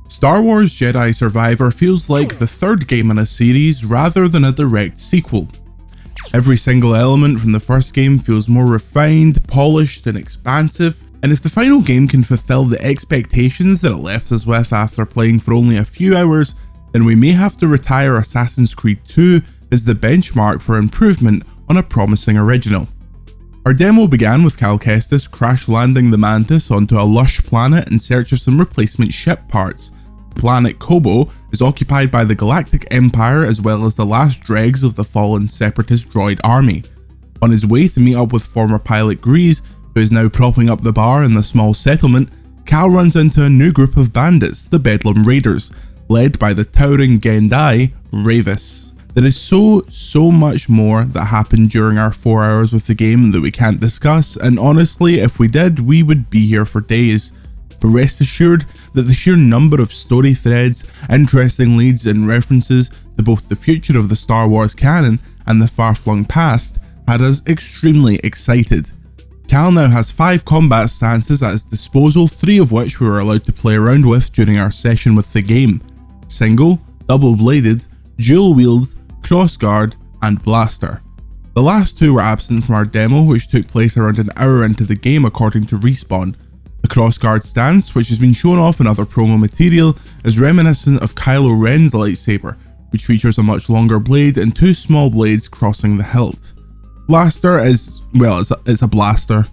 Star Wars Jedi Survivor feels like the third game in a series rather than a direct sequel. Every single element from the first game feels more refined, polished, and expansive, and if the final game can fulfill the expectations that it left us with after playing for only a few hours, then we may have to retire Assassin's Creed 2 as the benchmark for improvement on a promising original. Our demo began with Cal Kestis crash landing the Mantis onto a lush planet in search of some replacement ship parts. Planet Kobo is occupied by the Galactic Empire as well as the last dregs of the fallen Separatist droid army. On his way to meet up with former pilot Grease, who is now propping up the bar in the small settlement, Cal runs into a new group of bandits, the Bedlam Raiders, led by the towering Gendai, Ravis. There is so much more that happened during our 4 hours with the game that we can't discuss, and honestly, if we did, we would be here for days. But rest assured that the sheer number of story threads, interesting leads and references to both the future of the Star Wars canon and the far-flung past had us extremely excited. Cal now has 5 combat stances at his disposal, 3 of which we were allowed to play around with during our session with the game: single, double-bladed, dual-wield, crossguard, and blaster. The last 2 were absent from our demo, which took place around an hour into the game according to Respawn. The crossguard stance, which has been shown off in other promo material, is reminiscent of Kylo Ren's lightsaber, which features a much longer blade and 2 small blades crossing the hilt. Blaster is, well, it's a blaster.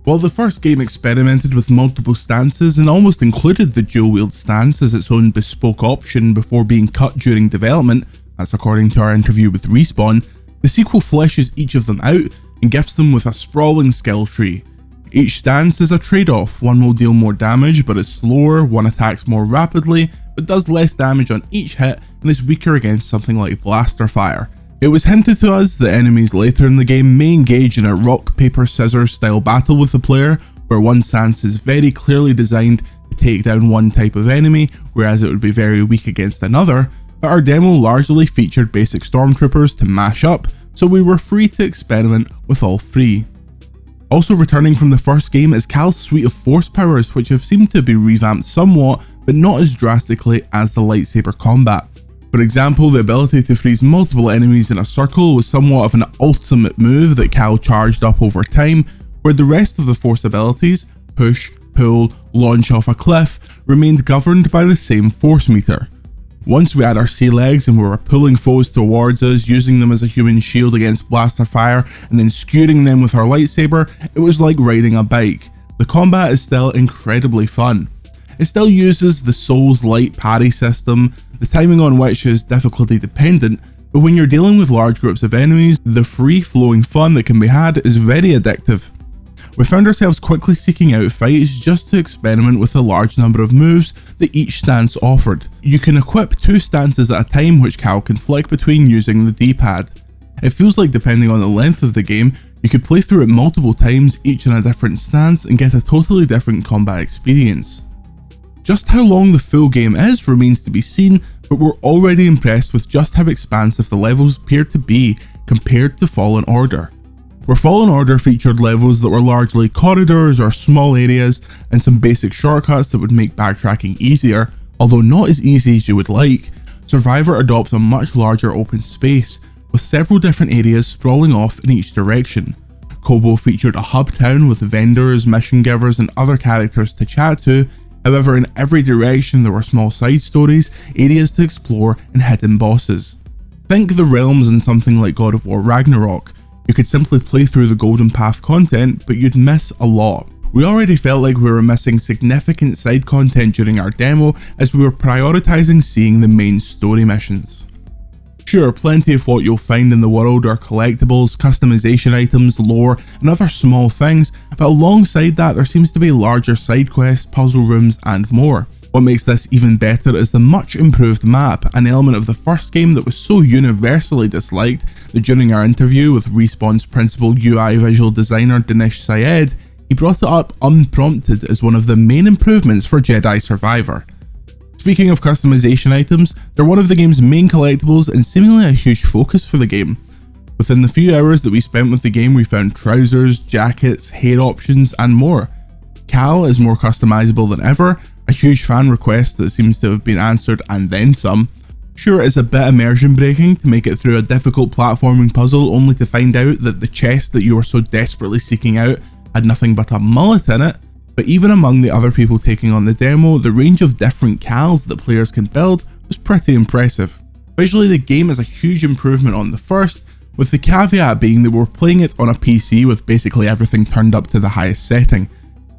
While the first game experimented with multiple stances and almost included the dual wield stance as its own bespoke option before being cut during development, that's according to our interview with Respawn, the sequel fleshes each of them out and gifts them with a sprawling skill tree. Each stance is a trade-off. One will deal more damage but is slower, one attacks more rapidly but does less damage on each hit and is weaker against something like blaster fire. It was hinted to us that enemies later in the game may engage in a rock, paper, scissors style battle with the player, where one stance is very clearly designed to take down one type of enemy, whereas it would be very weak against another, but our demo largely featured basic stormtroopers to mash up, so we were free to experiment with all 3. Also returning from the first game is Cal's suite of force powers, which have seemed to be revamped somewhat, but not as drastically as the lightsaber combat. For example, the ability to freeze multiple enemies in a circle was somewhat of an ultimate move that Cal charged up over time, where the rest of the force abilities, push, pull, launch off a cliff, remained governed by the same force meter. Once we had our sea legs and we were pulling foes towards us, using them as a human shield against blaster fire, and then skewering them with our lightsaber, it was like riding a bike. The combat is still incredibly fun. It still uses the Souls-like parry system, the timing on which is difficulty dependent, but when you're dealing with large groups of enemies, the free-flowing fun that can be had is very addictive. We found ourselves quickly seeking out fights just to experiment with the large number of moves that each stance offered. You can equip 2 stances at a time, which Cal can flick between using the D-pad. It feels like, depending on the length of the game, you could play through it multiple times, each in a different stance, and get a totally different combat experience. Just how long the full game is remains to be seen, but we're already impressed with just how expansive the levels appear to be compared to Fallen Order. Where Fallen Order featured levels that were largely corridors or small areas and some basic shortcuts that would make backtracking easier, although not as easy as you would like, Survivor adopts a much larger open space, with several different areas sprawling off in each direction. Kobo featured a hub town with vendors, mission givers and other characters to chat to. However, in every direction there were small side stories, areas to explore and hidden bosses. Think the realms in something like God of War Ragnarok. You could simply play through the Golden Path content, but you'd miss a lot. We already felt like we were missing significant side content during our demo, as we were prioritising seeing the main story missions. Sure, plenty of what you'll find in the world are collectibles, customization items, lore, and other small things, but alongside that there seems to be larger side quests, puzzle rooms, and more. What makes this even better is the much improved map, an element of the first game that was so universally disliked that during our interview with Respawn's principal UI visual designer Dinesh Syed, he brought it up unprompted as one of the main improvements for Jedi Survivor. Speaking of customization items, they're one of the game's main collectibles and seemingly a huge focus for the game. Within the few hours that we spent with the game, we found trousers, jackets, hair options, and more. Cal is more customizable than ever, a huge fan request that seems to have been answered and then some. Sure, it's a bit immersion breaking to make it through a difficult platforming puzzle only to find out that the chest that you were so desperately seeking out had nothing but a mullet in it, but even among the other people taking on the demo, the range of different Cals that players can build was pretty impressive. Visually, the game is a huge improvement on the first, with the caveat being that we're playing it on a PC with basically everything turned up to the highest setting.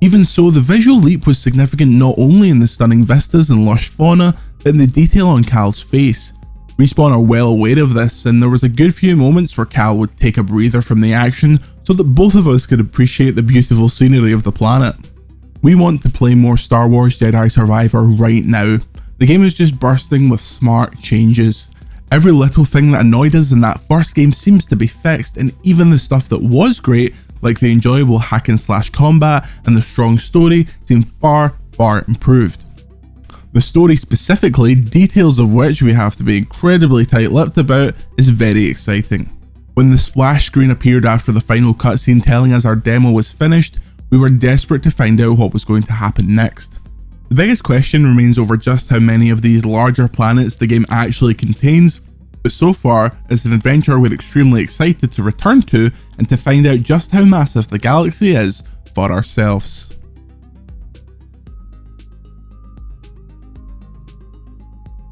Even so, the visual leap was significant not only in the stunning vistas and lush fauna, but in the detail on Cal's face. Respawn are well aware of this, and there was a good few moments where Cal would take a breather from the action so that both of us could appreciate the beautiful scenery of the planet. We want to play more Star Wars Jedi Survivor right now. The game is just bursting with smart changes. Every little thing that annoyed us in that first game seems to be fixed, and even the stuff that was great, like the enjoyable hack and slash combat and the strong story, seem far improved. The story specifically, details of which we have to be incredibly tight-lipped about, is very exciting. When the splash screen appeared after the final cutscene telling us our demo was finished, we were desperate to find out what was going to happen next. The biggest question remains over just how many of these larger planets the game actually contains, but so far, it's an adventure we're extremely excited to return to and to find out just how massive the galaxy is for ourselves.